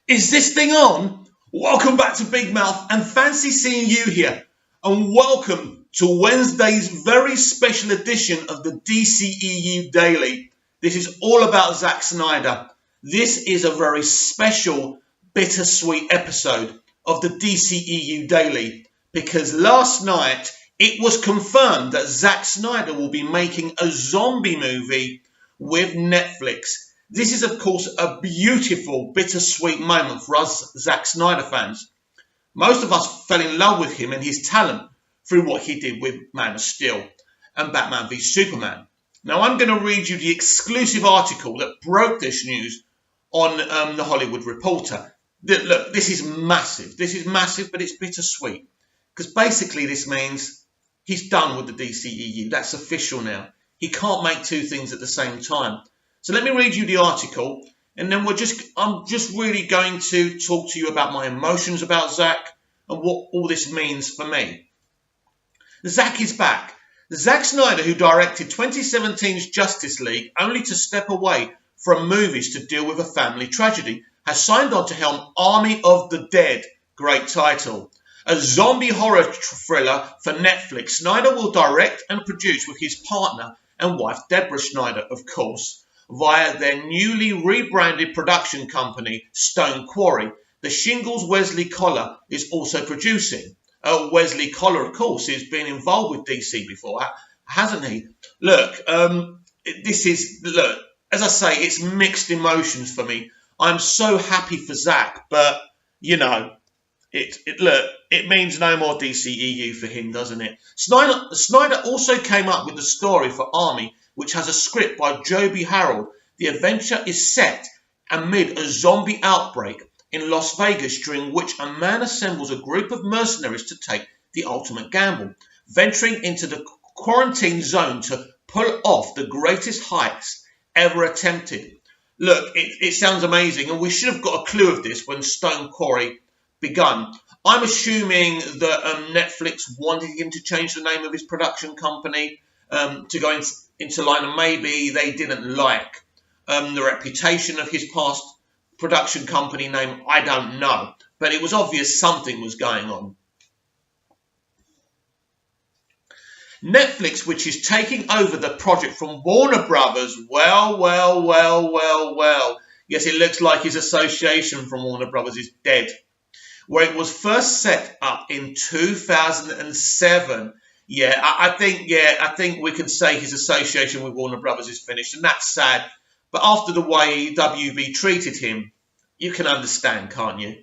Is this thing on? Welcome back to Big Mouth and fancy seeing you here. And welcome to Wednesday's very special edition of the dceu Daily. This is all about Zack Snyder. This is a very special, bittersweet episode of the dceu Daily because last night it was confirmed that Zack Snyder will be making a zombie movie with Netflix. This is, of course, a beautiful, bittersweet moment for us Zack Snyder fans. Most of us fell in love with him and his talent through what he did with Man of Steel and Batman v Superman. Now, I'm going to read you the exclusive article that broke this news on The Hollywood Reporter. Look, this is massive. This is massive, but it's bittersweet. Because basically this means he's done with the DCEU. That's official now. He can't make two things at the same time. So let me read you the article, and then I'm just really going to talk to you about my emotions about Zack and what all this means for me. Zack is back. Zack Snyder, who directed 2017's Justice League only to step away from movies to deal with a family tragedy, has signed on to helm Army of the Dead, great title. A zombie horror thriller for Netflix. Snyder will direct and produce with his partner and wife Deborah Snyder, of course, via their newly rebranded production company, Stone Quarry. The Shingles Wesley Collar is also producing. Wesley Collar, of course, has been involved with DC before, hasn't he? Look, as I say, it's mixed emotions for me. I'm so happy for Zack, but, you know, it means no more DCEU for him, doesn't it? Snyder also came up with the story for Army, which has a script by Joby Harold. The adventure is set amid a zombie outbreak in Las Vegas, during which a man assembles a group of mercenaries to take the ultimate gamble, venturing into the quarantine zone to pull off the greatest heist ever attempted. Look, it sounds amazing, and we should have got a clue of this when Stone Quarry begun. I'm assuming that Netflix wanted him to change the name of his production company to go into line, and maybe they didn't like the reputation of his past production company name. I don't know, but it was obvious something was going on. Netflix, which is taking over the project from Warner Brothers, well. Yes, it looks like his association from Warner Brothers is dead. Where it was first set up in 2007. I think we can say his association with Warner Brothers is finished, and that's sad. But after the way WB treated him, you can understand, can't you?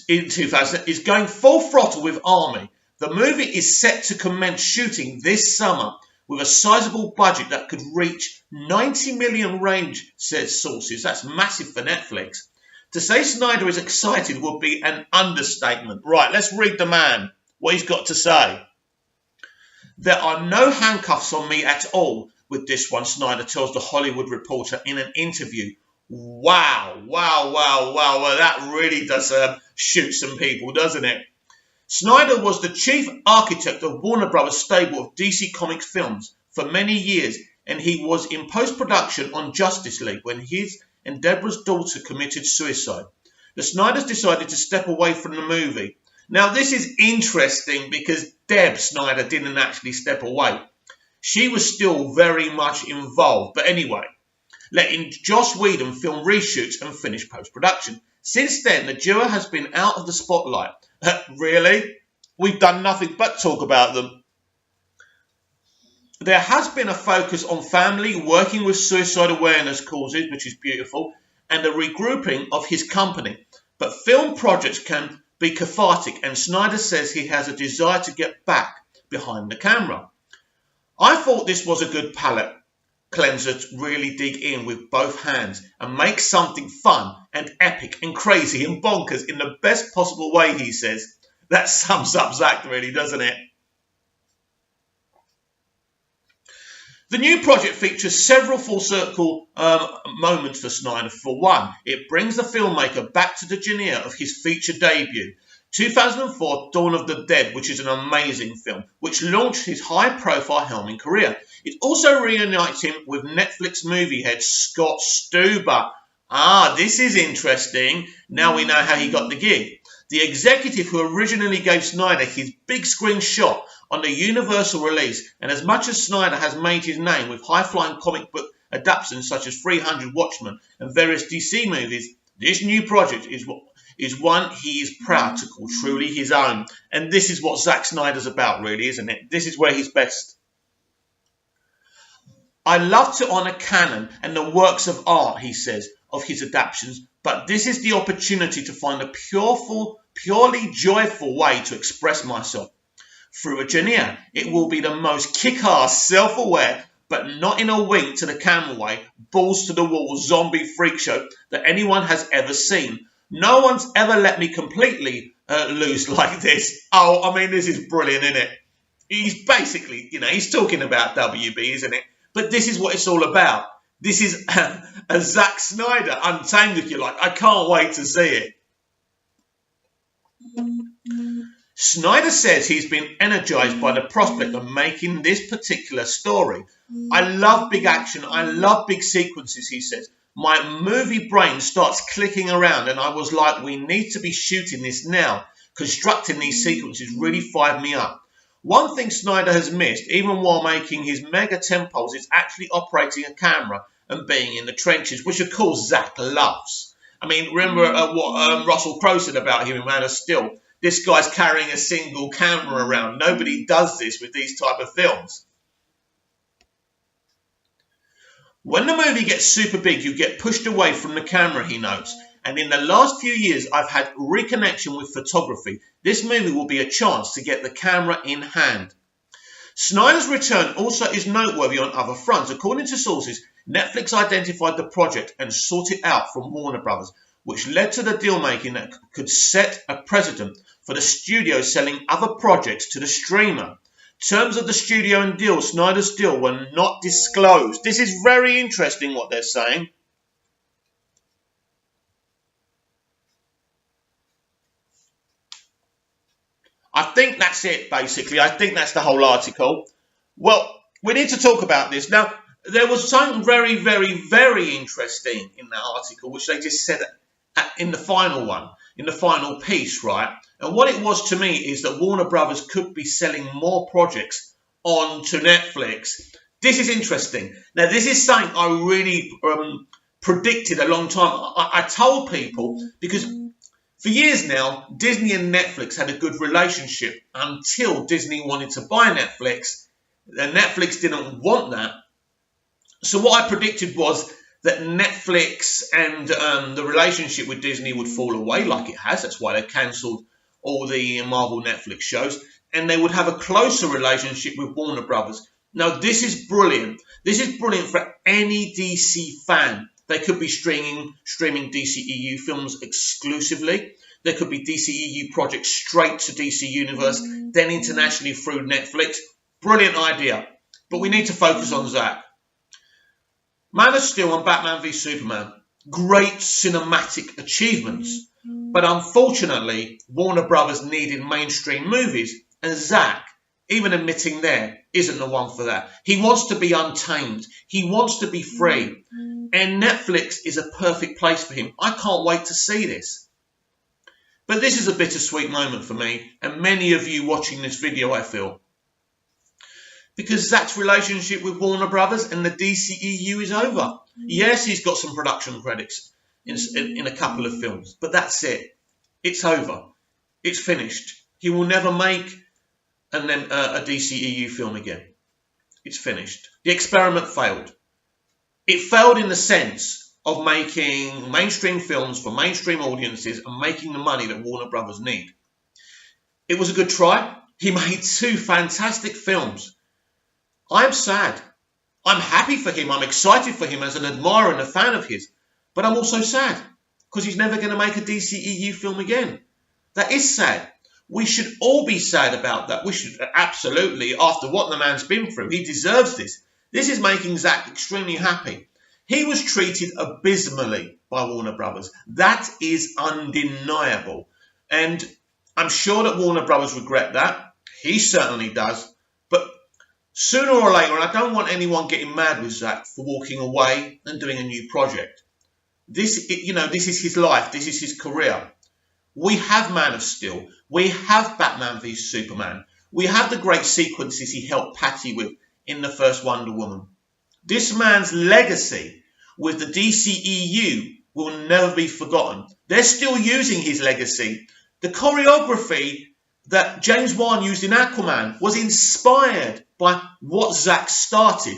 In 2000, he's going full throttle with Army. The movie is set to commence shooting this summer with a sizable budget that could reach 90 million range, says sources. That's massive for Netflix. To say Snyder is excited would be an understatement. Right, let's read the man, what he's got to say. There are no handcuffs on me at all with this one, Snyder tells The Hollywood Reporter in an interview. Wow. That really does shoot some people, doesn't it? Snyder was the chief architect of Warner Brothers' stable of DC Comics films for many years, and he was in post-production on Justice League when his and Deborah's daughter committed suicide. The Snyders decided to step away from the movie. Now, this is interesting because Deb Snyder didn't actually step away. She was still very much involved. But anyway, letting Joss Whedon film reshoots and finish post-production. Since then, the duo has been out of the spotlight. Really? We've done nothing but talk about them. There has been a focus on family, working with suicide awareness causes, which is beautiful, and a regrouping of his company. But film projects can be cathartic, and Snyder says he has a desire to get back behind the camera. I thought this was a good palate cleanser to really dig in with both hands and make something fun and epic and crazy and bonkers in the best possible way, he says. That sums up Zack, really, doesn't it? The new project features several full circle moments for Snyder. For one, it brings the filmmaker back to the genre of his feature debut, 2004 Dawn of the Dead, which is an amazing film, which launched his high-profile helming career. It also reunites him with Netflix movie head Scott Stuber. Ah, this is interesting. Now we know how he got the gig. The executive who originally gave Snyder his big screen shot on the Universal release, and as much as Snyder has made his name with high-flying comic book adaptations such as 300 Watchmen and various DC movies, this new project is one he is proud to call truly his own. And this is what Zack Snyder's about, really, isn't it? This is where he's best. I love to honour canon and the works of art, he says, of his adaptations, but this is the opportunity to find a purely joyful way to express myself. Through a genre, it will be the most kick-ass, self-aware, but not in a wink to the camera way, balls to the wall zombie freak show that anyone has ever seen. No one's ever let me completely loose like this. Oh, I mean, this is brilliant, isn't it? He's basically, he's talking about WB, isn't it? But this is what it's all about. This is a Zack Snyder Untamed, if you like. I can't wait to see it. Snyder says he's been energized by the prospect of making this particular story. I love big action. I love big sequences, he says. My movie brain starts clicking around and I was like, we need to be shooting this now. Constructing these sequences really fired me up. One thing Snyder has missed, even while making his mega tempos, is actually operating a camera and being in the trenches, which of course Zack loves. I mean, remember what Russell Crowe said about him in Man of Steel? This guy's carrying a single camera around. Nobody does this with these type of films. When the movie gets super big, you get pushed away from the camera, he notes. And in the last few years, I've had reconnection with photography. This movie will be a chance to get the camera in hand. Snyder's return also is noteworthy on other fronts. According to sources, Netflix identified the project and sought it out from Warner Brothers, which led to the deal making that could set a precedent for the studio selling other projects to the streamer. Terms of the studio and deal, Snyder's deal, were not disclosed. This is very interesting what they're saying. I think that's it, basically. I think that's the whole article. Well, we need to talk about this. Now, there was something very, very, very interesting in that article, which they just said in the final one, in the final piece, right? And what it was to me is that Warner Brothers could be selling more projects onto Netflix. This is interesting. Now, this is something I really predicted a long time. I told people, because for years now, Disney and Netflix had a good relationship until Disney wanted to buy Netflix. And Netflix didn't want that. So what I predicted was that Netflix and the relationship with Disney would fall away like it has. That's why they cancelled all the Marvel Netflix shows. And they would have a closer relationship with Warner Brothers. Now, this is brilliant. This is brilliant for any DC fan. They could be streaming DCEU films exclusively. There could be DCEU projects straight to DC Universe, then internationally through Netflix. Brilliant idea. But we need to focus on Zack. Man of Steel and Batman v Superman. Great cinematic achievements. But unfortunately, Warner Brothers needed mainstream movies. And Zack, even admitting there, isn't the one for that. He wants to be untamed. He wants to be free. And Netflix is a perfect place for him. I can't wait to see this. But this is a bittersweet moment for me, and many of you watching this video, I feel. Because Zack's relationship with Warner Brothers and the DCEU is over. Yes, he's got some production credits in a couple of films, but that's it. It's over. It's finished. He will never make a DCEU film again. It's finished. The experiment failed. It failed in the sense of making mainstream films for mainstream audiences and making the money that Warner Brothers need. It was a good try. He made 2 fantastic films. I'm sad. I'm happy for him. I'm excited for him as an admirer and a fan of his. But I'm also sad because he's never going to make a DCEU film again. That is sad. We should all be sad about that. We should absolutely, after what the man's been through, he deserves this. This is making Zack extremely happy. He was treated abysmally by Warner Brothers. That is undeniable. And I'm sure that Warner Brothers regret that. He certainly does. But sooner or later, and I don't want anyone getting mad with Zack for walking away and doing a new project. This, this is his life. This is his career. We have Man of Steel. We have Batman v Superman. We have the great sequences he helped Patty with in the first Wonder Woman. This man's legacy with the DCEU will never be forgotten. They're still using his legacy. The choreography that James Wan used in Aquaman was inspired by what Zack started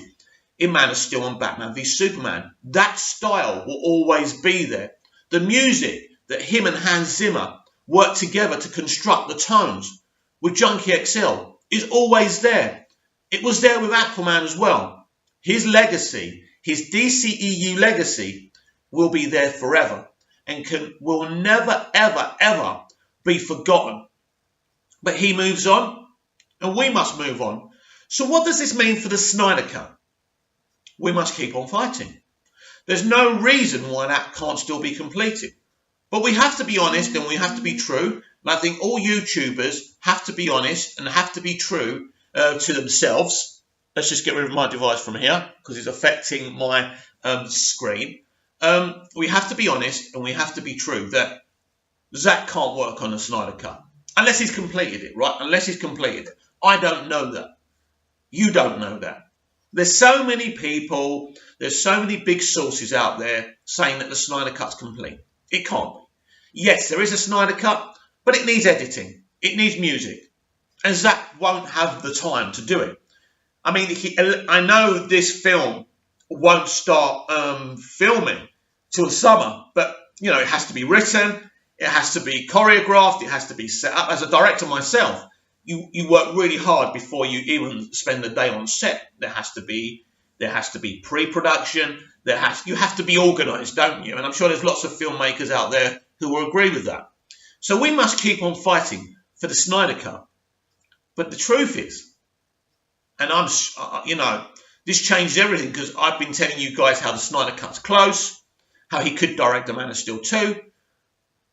in Man of Steel and Batman v Superman. That style will always be there. The music that him and Hans Zimmer worked together to construct the tones with Junkie XL is always there. It was there with Aquaman as well. His legacy, his DCEU legacy, will be there forever and will never, ever, ever be forgotten. But he moves on, and we must move on. So what does this mean for the Snyder Cut? We must keep on fighting. There's no reason why that can't still be completed. But we have to be honest and we have to be true. And I think all YouTubers have to be honest and have to be true to themselves. Let's just get rid of my device from here because it's affecting my screen. We have to be honest and we have to be true that Zack can't work on the Snyder Cut. Unless he's completed it, right? Unless he's completed it. I don't know that. You don't know that. There's so many people, there's so many big sources out there saying that the Snyder Cut's complete. It can't be. Yes, there is a Snyder Cut, but it needs editing. It needs music. And Zack won't have the time to do it. I mean, I know this film won't start filming till the summer, but, it has to be written. It has to be choreographed. It has to be set up. As a director myself, you work really hard before you even spend the day on set. There has to be pre-production. You have to be organised, don't you? And I'm sure there's lots of filmmakers out there who will agree with that. So we must keep on fighting for the Snyder Cut. But the truth is, and this changed everything because I've been telling you guys how the Snyder Cut's close, how he could direct The Man of Steel 2.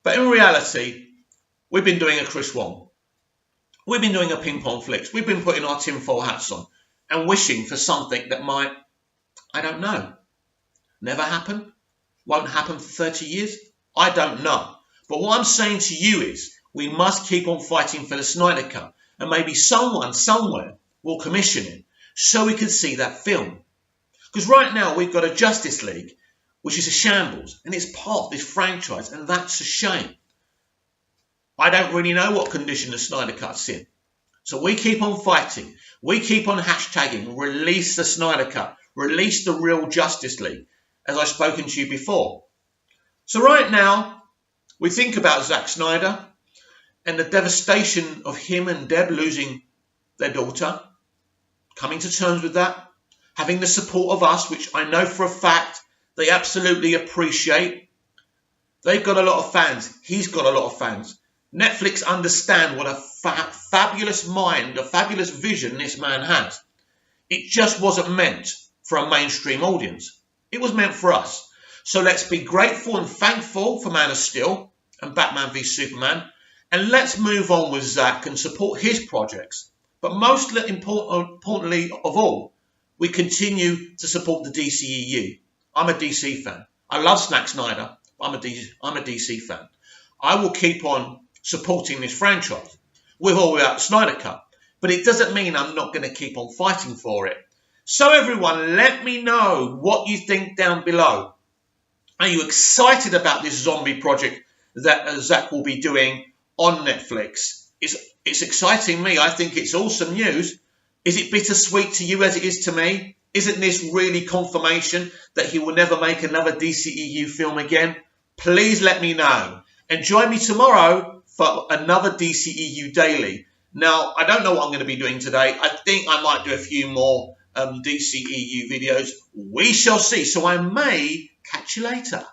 But in reality, we've been doing a Chris Wong. We've been doing a Ping Pong Flicks. We've been putting our tinfoil hats on and wishing for something that might, I don't know, never happen, won't happen for 30 years. I don't know. But what I'm saying to you is we must keep on fighting for the Snyder Cut. And maybe someone somewhere will commission it so we can see that film. Because right now we've got a Justice League which is a shambles, and it's part of this franchise, and that's a shame. I don't really know what condition the Snyder Cut's in. So we keep on fighting. We keep on hashtagging, release the Snyder Cut, release the real Justice League, as I've spoken to you before. So right now, we think about Zack Snyder and the devastation of him and Deb losing their daughter, coming to terms with that, having the support of us, which I know for a fact they absolutely appreciate. They've got a lot of fans. He's got a lot of fans. Netflix understand what a fabulous mind, a fabulous vision this man has. It just wasn't meant for a mainstream audience. It was meant for us. So let's be grateful and thankful for Man of Steel and Batman v Superman. And let's move on with Zack and support his projects. But most importantly of all, we continue to support the DCEU. I'm a DC fan. I love Zack Snyder. I'm a DC fan. I will keep on supporting this franchise with or without the Snyder Cut. But it doesn't mean I'm not going to keep on fighting for it. So everyone, let me know what you think down below. Are you excited about this zombie project that Zack will be doing on Netflix? It's exciting me. I think it's awesome news. Is it bittersweet to you as it is to me? Isn't this really confirmation that he will never make another DCEU film again? Please let me know. And join me tomorrow for another DCEU Daily. Now, I don't know what I'm going to be doing today. I think I might do a few more DCEU videos. We shall see. So I may catch you later.